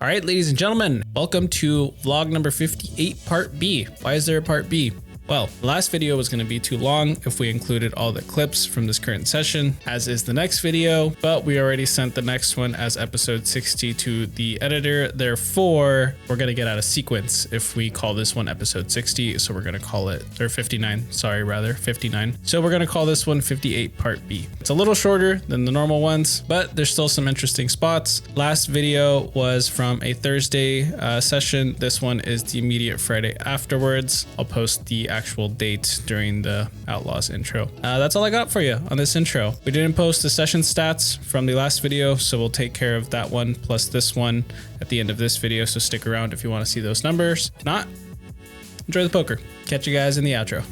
All right, ladies and gentlemen, welcome to vlog number 58, part B. Why is there a part B? Well, the last video was going to be too long if we included all the clips from this current session, as is the next video, but we already sent the next one as episode 60 to the editor. Therefore, we're going to get out of sequence if we call this one episode 60. So we're going to call it, or 59, sorry, rather 59. So we're going to call this one 58 part B. It's a little shorter than the normal ones, but there's still some interesting spots. Last video was from a Thursday session. This one is the immediate Friday afterwards. I'll post the actual date during the Outlaws intro. That's all I got for you on this intro. We didn't post the session stats from the last video, so we'll take care of that one plus this one at the end of this video, so stick around if you want to see those numbers. If not, enjoy the poker. Catch you guys in the outro.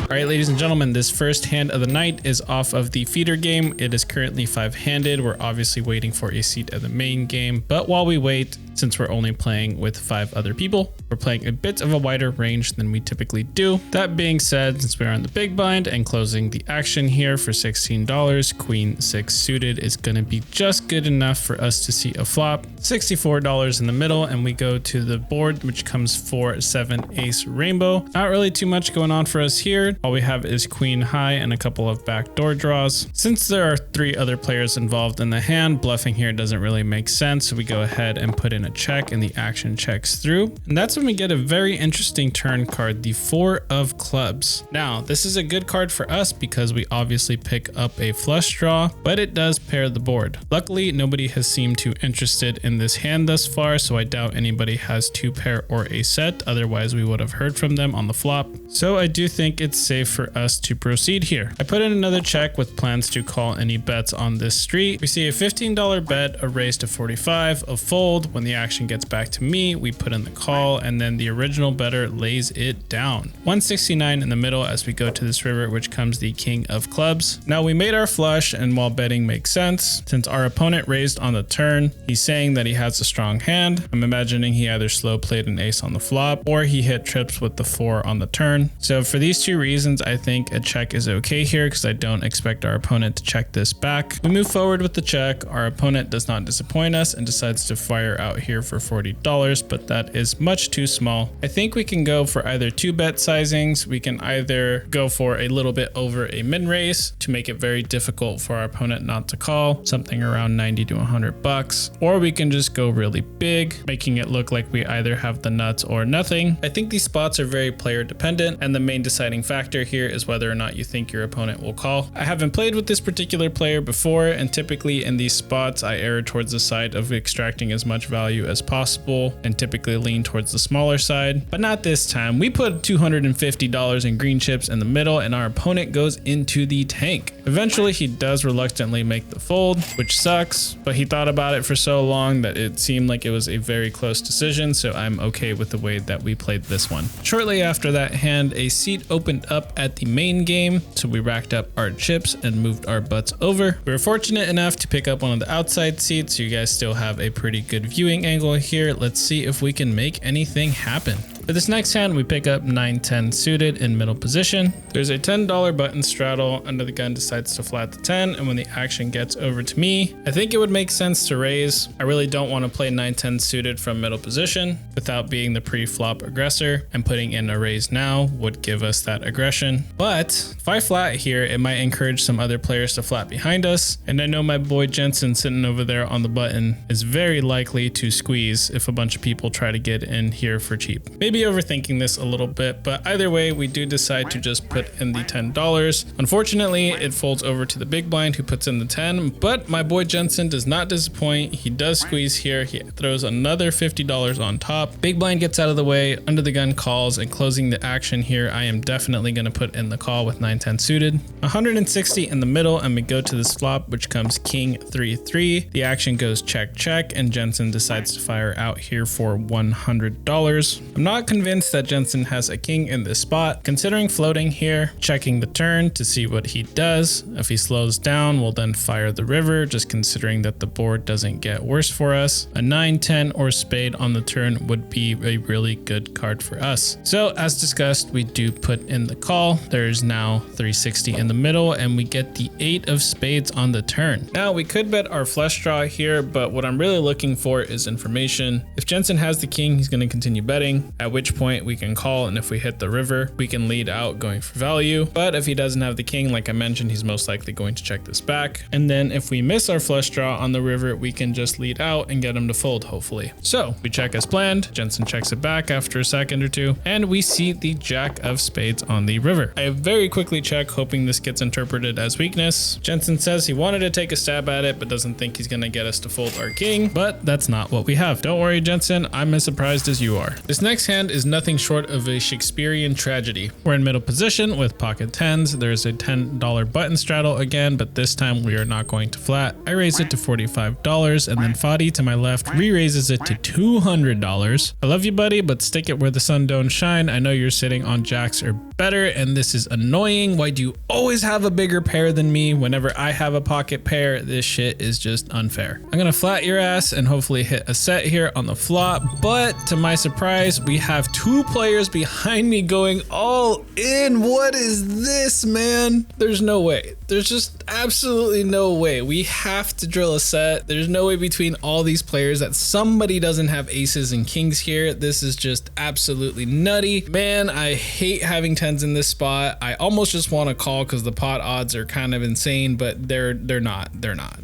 All right, ladies and gentlemen, this first hand of the night is off of the feeder game. It is currently 5-handed. We're obviously waiting for a seat at the main game, but while we wait, since we're only playing with 5 other people, we're playing a bit of a wider range than we typically do. That being said, since we're on the big blind and closing the action here for $16, Queen 6 suited is going to be just good enough for us to see a flop. $64 in the middle, and we go to the board, which comes for 7 ace rainbow. Not really too much going on for us here. All we have is queen high and a couple of backdoor draws. Since there are 3 other players involved in the hand, bluffing here doesn't really make sense. So we go ahead and put in a check, and the action checks through. And that's when we get a very interesting turn card, the 4 of clubs. Now, this is a good card for us because we obviously pick up a flush draw, but it does pair the board. Luckily, nobody has seemed too interested in this hand thus far, so I doubt anybody has 2 pair or a set. Otherwise, we would have heard from them on the flop. So I do think it's safe for us to proceed here. I put in another check with plans to call any bets on this street. We see a $15 bet, a raise to 45, a fold. When the action gets back to me, we put in the call, and then the original bettor lays it down. 169 in the middle as we go to this river, which comes the king of clubs. Now we made our flush, and while betting makes sense, since our opponent raised on the turn, he's saying that he has a strong hand. I'm imagining he either slow played an ace on the flop, or he hit trips with the 4 on the turn. So for these 2 reasons, I think a check is okay here because I don't expect our opponent to check this back. We move forward with the check. Our opponent does not disappoint us and decides to fire out here for $40, but that is much too small. I think we can go for either 2 bet sizings. We can either go for a little bit over a min raise to make it very difficult for our opponent not to call, something around 90 to 100 bucks, or we can just go really big, making it look like we either have the nuts or nothing. I think these spots are very player dependent, and the main deciding factor here is whether or not you think your opponent will call. I haven't played with this particular player before, and typically in these spots I err towards the side of extracting as much value as possible and typically lean towards the smaller side, but not this time. We put $250 in green chips in the middle, and our opponent goes into the tank. Eventually he does reluctantly make the fold, which sucks, but he thought about it for so long that it seemed like it was a very close decision, so I'm okay with the way that we played this one. Shortly after that hand, a seat opened up at the main game, so we racked up our chips and moved our butts over. We were fortunate enough to pick up one of the outside seats, so you guys still have a pretty good viewing angle here. Let's see if we can make anything happen. For this next hand, we pick up 9-10 suited in middle position. There's a $10 button straddle. Under the gun decides to flat the 10, and when the action gets over to me, I think it would make sense to raise. I really don't want to play 9-10 suited from middle position without being the pre-flop aggressor, and putting in a raise now would give us that aggression. But if I flat here, it might encourage some other players to flat behind us, and I know my boy Jensen sitting over there on the button is very likely to squeeze if a bunch of people try to get in here for cheap. Maybe overthinking this a little bit, but either way, we do decide to just put in the $10. Unfortunately, it folds over to the big blind who puts in the 10, but my boy Jensen does not disappoint. He does squeeze here. He throws another $50 on top. Big blind gets out of the way, under the gun calls, and closing the action here, I am definitely going to put in the call with 9-10 suited. 160 in the middle, and we go to this flop, which comes king 3-3. The action goes check check, and Jensen decides to fire out here for $100. I'm not not convinced that Jensen has a king in this spot. Considering floating here, checking the turn to see what he does. If he slows down, we'll then fire the river, just considering that the board doesn't get worse for us. A 9, 10, or spade on the turn would be a really good card for us. So as discussed, we do put in the call. There's now 360 in the middle, and we get the 8 of spades on the turn. Now we could bet our flush draw here, but what I'm really looking for is information. If Jensen has the king, he's going to continue betting, at which point we can call, and if we hit the river, we can lead out going for value. But if he doesn't have the king, like I mentioned, he's most likely going to check this back. And then if we miss our flush draw on the river, we can just lead out and get him to fold, hopefully. So we check as planned. Jensen checks it back after a second or two, and we see the jack of spades on the river. I very quickly check, hoping this gets interpreted as weakness. Jensen says he wanted to take a stab at it, but doesn't think he's going to get us to fold our king, but that's not what we have. Don't worry, Jensen, I'm as surprised as you are. This next hand is nothing short of a Shakespearean tragedy. We're in middle position with pocket 10s. There's a $10 button straddle again, but this time we are not going to flat. I raise it to $45, and then Fadi to my left re-raises it to $200. I love you, buddy, but stick it where the sun don't shine. I know you're sitting on jacks or better, and this is annoying. Why do you always have a bigger pair than me? Whenever I have a pocket pair, this shit is just unfair. I'm gonna flat your ass and hopefully hit a set here on the flop, but to my surprise, we have 2 players behind me going all in. What is this, man? There's no way. There's just absolutely no way. We have to drill a set. There's no way between all these players that somebody doesn't have aces and kings here. This is just absolutely nutty. Man, I hate having 10s in this spot. I almost just want to call because the pot odds are kind of insane, but they're not.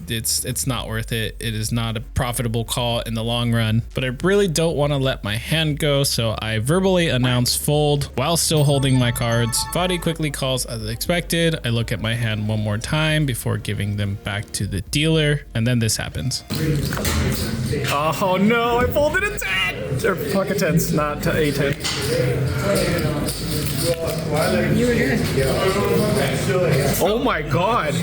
It's not worth it. It is not a profitable call in the long run, but I really don't want to let my hand go, so I verbally announce fold while still holding my cards. Fadi quickly calls as expected. I look at my hand one more time before giving them back to the dealer, and then this happens. Oh no, I folded a 10! Or pocket 10s, not to a 10. You were good. Oh my god!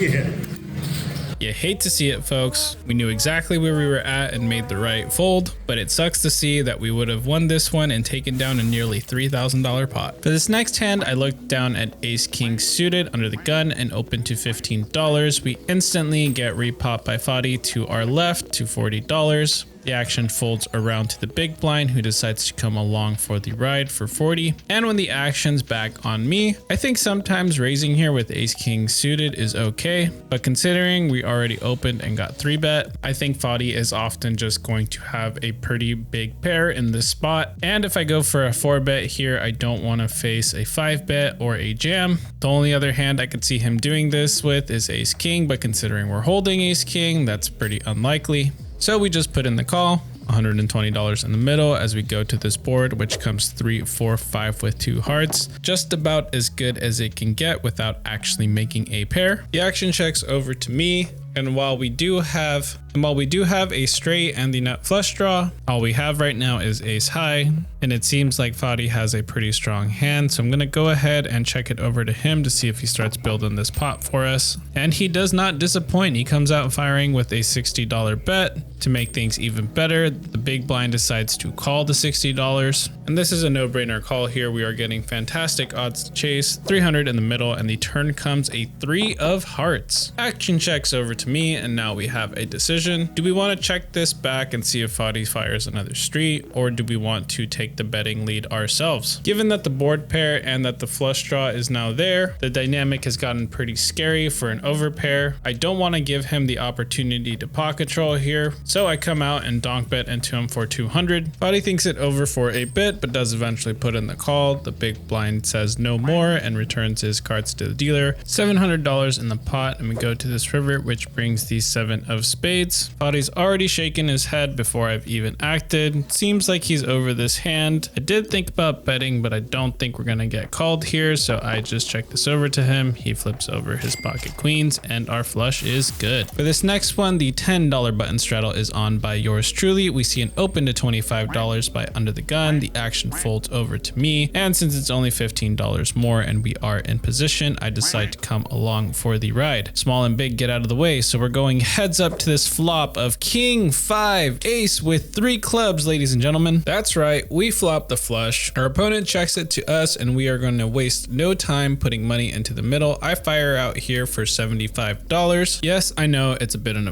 You hate to see it, folks. We knew exactly where we were at and made the right fold, but it sucks to see that we would have won this one and taken down a nearly $3,000 pot. For this next hand, I looked down at ace king suited under the gun and opened to $15. We instantly get repopped by Fadi to our left to $40. The action folds around to the big blind, who decides to come along for the ride for 40. And when the action's back on me, I think sometimes raising here with ace king suited is okay, but considering we already opened and got 3-bet, I think Fadi is often just going to have a pretty big pair in this spot. And if I go for a 4-bet here, I don't want to face a 5-bet or a jam. The only other hand I could see him doing this with is ace king, but considering we're holding ace king, that's pretty unlikely. So we just put in the call, $120 in the middle as we go to this board, which comes 3, 4, 5 with 2 hearts. Just about as good as it can get without actually making a pair. The action checks over to me. And while we do have a straight and the nut flush draw, all we have right now is ace high, and it seems like Fadi has a pretty strong hand. So I'm gonna go ahead and check it over to him to see if he starts building this pot for us. And he does not disappoint. He comes out firing with a $60 bet. To make things even better, the big blind decides to call the $60. And this is a no-brainer call here. We are getting fantastic odds to chase, 300 in the middle, and the turn comes a 3 of hearts. Action checks over to me, and now we have a decision. Do we want to check this back and see if Fadi fires another street, or do we want to take the betting lead ourselves? Given that the board pair and that the flush draw is now there, the dynamic has gotten pretty scary for an overpair. I don't want to give him the opportunity to pot control here, so I come out and donk bet into him for 200. Fadi thinks it over for a bit, but does eventually put in the call. The big blind says no more and returns his cards to the dealer. $700 in the pot, and we go to this river, which brings the 7 of spades. Fadi's already shaken his head before I've even acted. Seems like he's over this hand. I did think about betting, but I don't think we're gonna get called here, so I just check this over to him. He flips over his pocket queens, and our flush is good. For this next one, the $10 button straddle is on by yours truly. We see an open to $25 by under the gun. The action folds over to me, and since it's only $15 more and we are in position, I decide to come along for the ride. Small and big get out of the way, so we're going heads up to this flop of king, 5, ace with 3 clubs, ladies and gentlemen. That's right, we flop the flush. Our opponent checks it to us and we are going to waste no time putting money into the middle. I fire out here for $75. Yes, I know it's a bit of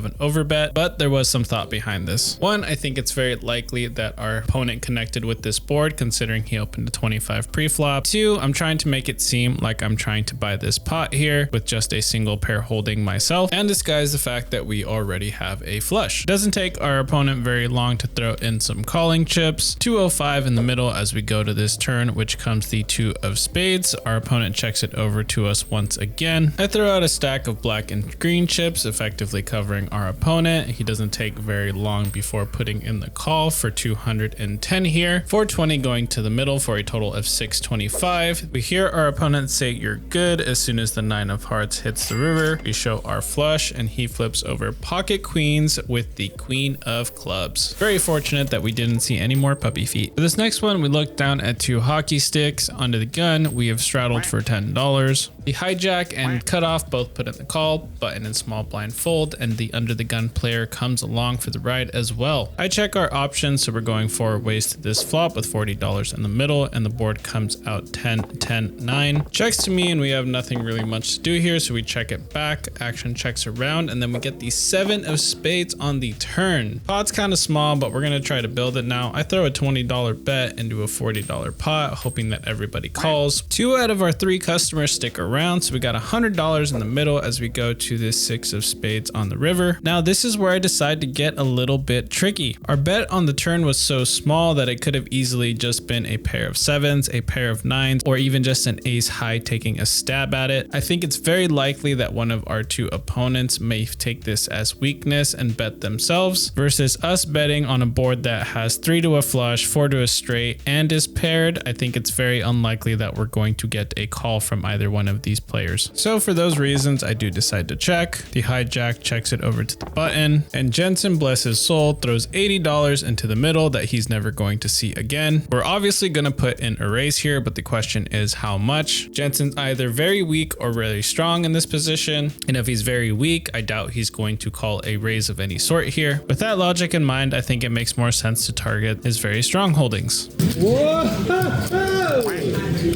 an overbet, but there was some thought behind this. One, I think it's very likely that our opponent connected with this board considering he opened a 25 pre-flop. 2, I'm trying to make it seem like I'm trying to buy this pot here with just a single pair holding myself and disguise the fact that we already have a flush. It doesn't take our opponent very long to throw in some calling chips. 205 in the middle as we go to this turn, which comes the 2 of spades. Our opponent checks it over to us once again. I throw out a stack of black and green chips, effectively covering our opponent. He doesn't take very long before putting in the call for 210 here. 420 going to the middle for a total of 625. We hear our opponent say you're good as soon as the 9 of hearts hits the river. We show our flush and he flips over pocket queens with the queen of clubs. Very fortunate that we didn't see any more puppy feet. For this next one, we look down at 2 hockey sticks. Under the gun, we have straddled for $10. The hijack and cutoff both put in the call, button and small blind fold, and the under the gun player comes along for the ride as well. I check our options, so we're going 4 ways to this flop with $40 in the middle, and the board comes out 10, 10, 9. Checks to me, and we have nothing really much to do here, so we check it back. Action checks around, and then we get the 7 of spades on the turn. Pot's kind of small, but we're gonna try to build it now. I throw a $20 bet into a $40 pot, hoping that everybody calls. 2 out of our 3 customers stick around, so we got $100 in the middle as we go to this 6 of spades on the river. Now this is where I decide to get a little bit tricky. Our bet on the turn was so small that it could have easily just been a pair of 7s, a pair of 9s, or even just an ace high taking a stab at it. I think it's very likely that one of our 2 opponents may take this as weakness and bet themselves versus us betting on a board that has 3 to a flush, 4 to a straight, and is paired. I think it's very unlikely that we're going to get a call from either one of these players. So for those reasons, I do decide to check. The hijack checks it over to the button, and Jensen, bless his soul, throws $80 into the middle that he's never going to see again. We're obviously going to put in a raise here, but the question is how much. Jensen's either very weak or really strong in this position, and if he's very weak, I doubt he's going to call a raise of any sort here. With that logic in mind, I think it makes more sense to target his very strong holdings. Whoa!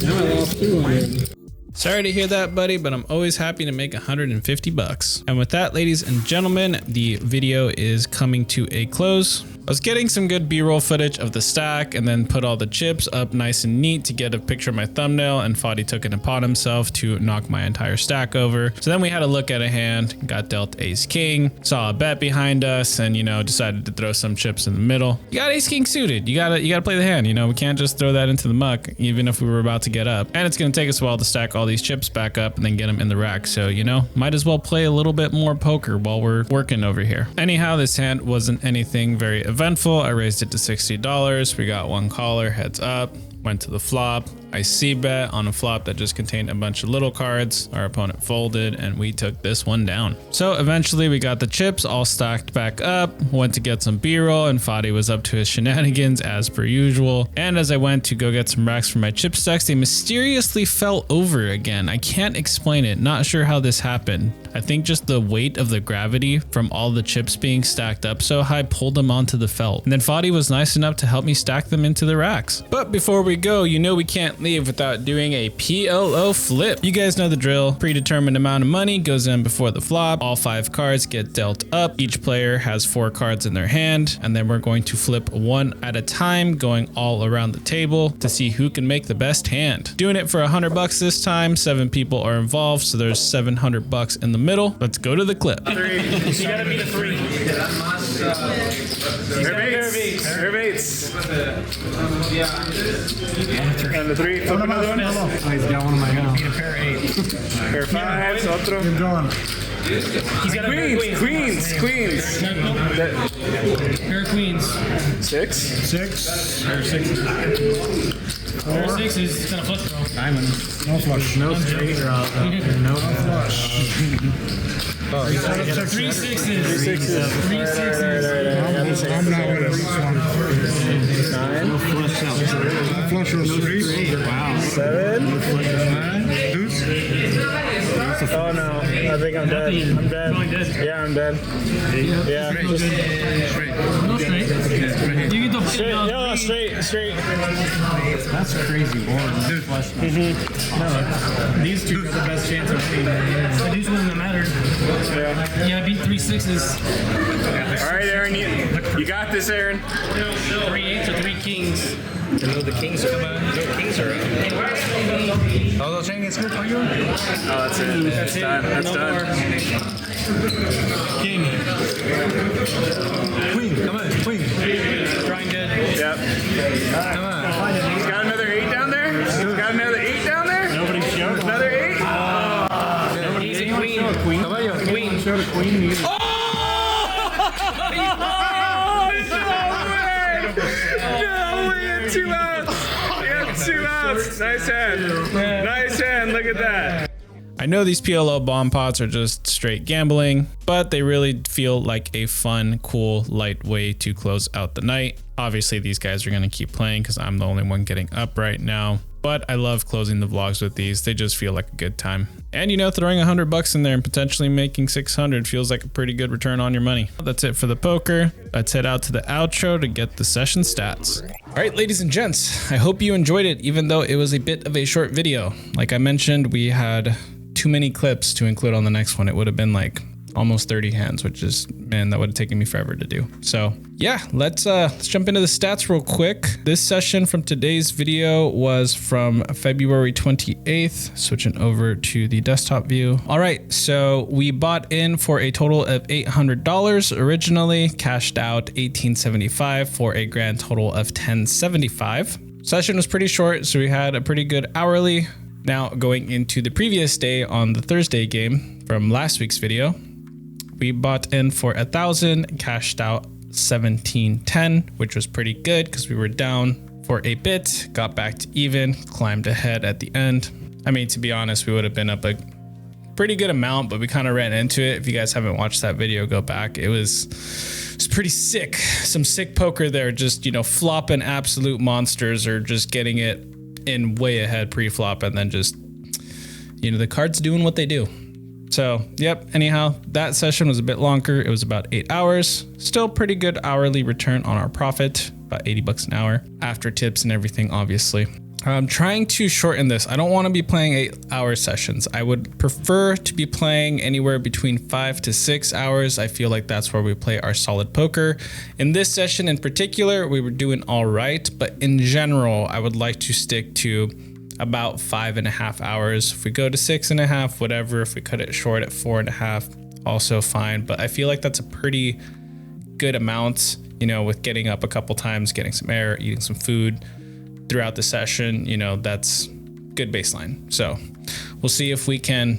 Now I lost 200. Sorry to hear that, buddy, but I'm always happy to make 150 bucks. And with that, ladies and gentlemen, the video is coming to a close. I was getting some good B-roll footage of the stack and then put all the chips up nice and neat to get a picture of my thumbnail, and Fadi took it upon himself to knock my entire stack over. So then we had a look at a hand, got dealt ace king, saw a bet behind us, and decided to throw some chips in the middle. You got ace king suited. You gotta play the hand. We can't just throw that into the muck even if we were about to get up. And it's gonna take us a while to stack all these chips back up and then get them in the rack. So might as well play a little bit more poker while we're working over here. Anyhow, this hand wasn't anything very eventful. I raised it to $60. We got 1 caller, heads up, went to the flop. I c-bet on a flop that just contained a bunch of little cards. Our opponent folded and we took this one down. So eventually we got the chips all stacked back up, went to get some B-roll, and Fadi was up to his shenanigans as per usual. And as I went to go get some racks for my chip stacks, they mysteriously fell over again. I can't explain it. Not sure how this happened. I think just the weight of the gravity from all the chips being stacked up so high pulled them onto the felt. And then Fadi was nice enough to help me stack them into the racks. But before we go, we can't leave without doing a PLO flip. You guys know the drill. Predetermined amount of money goes in before the flop. All 5 cards get dealt up. Each player has 4 cards in their hand, and then we're going to flip 1 at a time, going all around the table to see who can make the best hand. Doing it for $100 this time. 7 people are involved, so there's $700 in the middle. Let's go to the clip. 3. You gotta beat a 3. Herbates. And the 3. Oh, he's got one of my own. Beat a pair 8. Pair 5. Otro. Keep going. He's got queens. Pair of queens. 6. 6. Pair of 6. Pair of 6 is gonna flush draw. Diamond. No flush. No straight draw. No flush. Oh, you gotta get 3 6s. 3 6s. 3 6s. I'm not with this one. 9. Flush or straight. Wow. 7. Deuce. Oh no, I think I'm dead. I'm dead. Yeah, I'm dead. Yeah. Just, No straight. You get the straight. No, straight. That's a crazy board. No, these two got the best chance of winning. These ones that matter. Yeah, I beat 3 6s. All right, Aaron, you got this, Aaron. 3 8s or 3 kings. The kings are Oh, the chain is good for you? Oh, that's it. That's done. That's No done. more. King. Queen, come on, queen. Drawing dead. Yep. Come on. He's got another 8 down there? He's got another 8 down there? Nobody showed Another 8? He's a queen. queen. Caballo. Queen. Showed a queen. Either. Oh, no way! 2 outs! Yeah, 2 outs! Nice hand. Nice hand, look at that. I know these PLO bomb pots are just straight gambling, but they really feel like a fun, cool, light way to close out the night. Obviously, these guys are going to keep playing because I'm the only one getting up right now, but I love closing the vlogs with these. They just feel like a good time. And you know, throwing $100 in there and potentially making 600 feels like a pretty good return on your money. That's it for the poker. Let's head out to the outro to get the session stats. All right, ladies and gents, I hope you enjoyed it, even though it was a bit of a short video. Like I mentioned, we had too many clips to include on the next one. It would have been like almost 30 hands, which is, man, that would have taken me forever to do. So yeah, let's jump into the stats real quick. This session from today's video was from February 28th, switching over to the desktop view. All right, so we bought in for a total of $800 originally, cashed out $1,875 for a grand total of $1,075. Session was pretty short, so we had a pretty good hourly. Now going into the previous day on the Thursday game from last week's video, we bought in for 1,000, cashed out 1,710, which was pretty good because we were down for a bit, got back to even, climbed ahead at the end. I mean, to be honest, we would have been up a pretty good amount, but we kind of ran into it. If you guys haven't watched that video, go back. It was pretty sick. Some sick poker there, just, you know, flopping absolute monsters or just getting it in way ahead pre-flop and then just, you know, the cards doing what they do. So yep, anyhow, that session was a bit longer. It was about 8 hours. Still pretty good hourly return on our profit, about $80 an hour after tips and everything, obviously. I'm trying to shorten this. I don't want to be playing 8-hour sessions. I would prefer to be playing anywhere between 5 to 6 hours. I feel like that's where we play our solid poker. In this session in particular, we were doing all right, but in general, I would like to stick to about 5.5 hours. If we go to 6.5, whatever. If we cut it short at 4.5, also fine. But I feel like that's a pretty good amount, you know, with getting up a couple times, getting some air, eating some food throughout the session, you know, that's good baseline. So we'll see if we can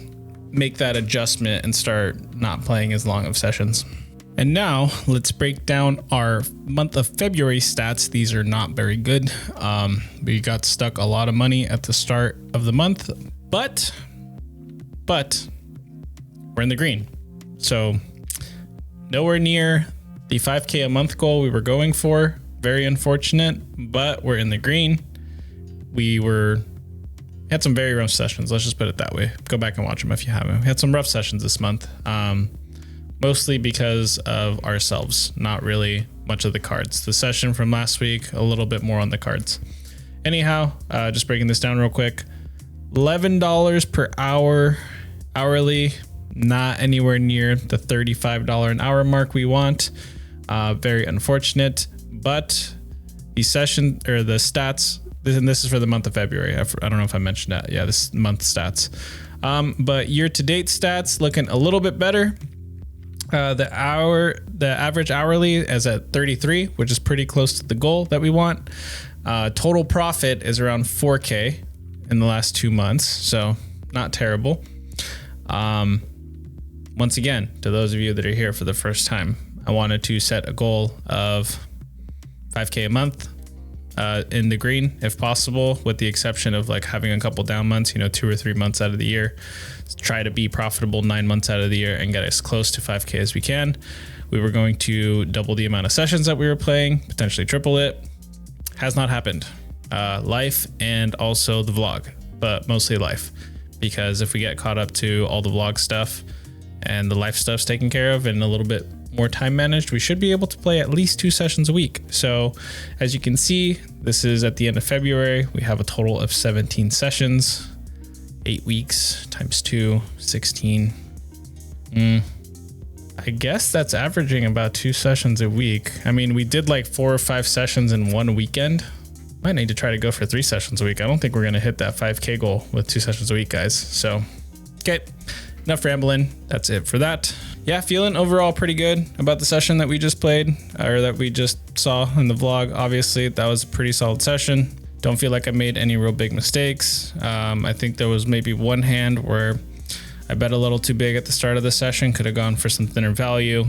make that adjustment and start not playing as long of sessions. And now let's break down our month of February stats. These are not very good. We got stuck a lot of money at the start of the month, but we're in the green. So nowhere near the 5K a month goal we were going for. Very unfortunate, but we're in the green. We had some very rough sessions. Let's just put it that way. Go back and watch them if you haven't. We had some rough sessions this month, mostly because of ourselves, not really much of the cards. The session from last week, a little bit more on the cards. Anyhow, just breaking this down real quick. $11 per hour hourly, not anywhere near the $35 an hour mark we want. Very unfortunate. But the session or the stats, and this is for the month of February. I don't know if I mentioned that. Yeah, this month stats. But year-to-date stats looking a little bit better. The average hourly is at 33, which is pretty close to the goal that we want. Total profit is around 4K in the last 2 months, so not terrible. Once again, to those of you that are here for the first time, I wanted to set a goal of 5K a month in the green, if possible, with the exception of like having a couple down months, you know, 2 or 3 months out of the year. Try to be profitable 9 months out of the year and get as close to 5K as we can. We were going to double the amount of sessions that we were playing, potentially triple it. Has not happened. Life and also the vlog, but mostly life. because if we get caught up to all the vlog stuff and the life stuff's taken care of and a little bit more time managed, we should be able to play at least 2 sessions a week. So as you can see, this is at the end of February. We have a total of 17 sessions, 8 weeks times 2, 16. I guess that's averaging about 2 sessions a week. I mean, we did like 4 or 5 sessions in one weekend. Might need to try to go for 3 sessions a week. I don't think we're gonna hit that 5K goal with 2 sessions a week, guys. So, okay, enough rambling. That's it for that. Yeah, feeling overall pretty good about the session that we just played, or that we just saw in the vlog. Obviously, that was a pretty solid session. Don't feel like I made any real big mistakes. I think there was maybe one hand where I bet a little too big at the start of the session, could have gone for some thinner value.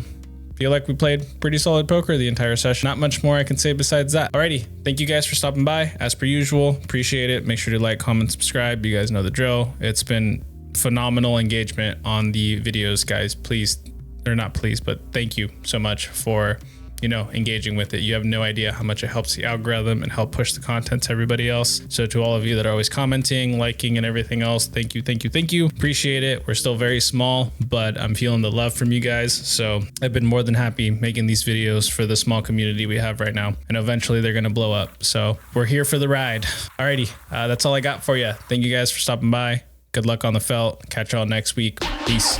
Feel like we played pretty solid poker the entire session. Not much more I can say besides that. Alrighty, thank you guys for stopping by. As per usual, appreciate it. Make sure to like, comment, subscribe. You guys know the drill. It's been phenomenal engagement on the videos, guys. Please, or not please, but thank you so much for, you know, engaging with it. You have no idea how much it helps the algorithm and help push the content to everybody else. So to all of you that are always commenting, liking, and everything else, thank you, thank you, thank you. Appreciate it. We're still very small, but I'm feeling the love from you guys. So I've been more than happy making these videos for the small community we have right now. And eventually they're gonna blow up. So we're here for the ride. Alrighty, that's all I got for you. Thank you guys for stopping by. Good luck on the felt. Catch y'all next week. Peace.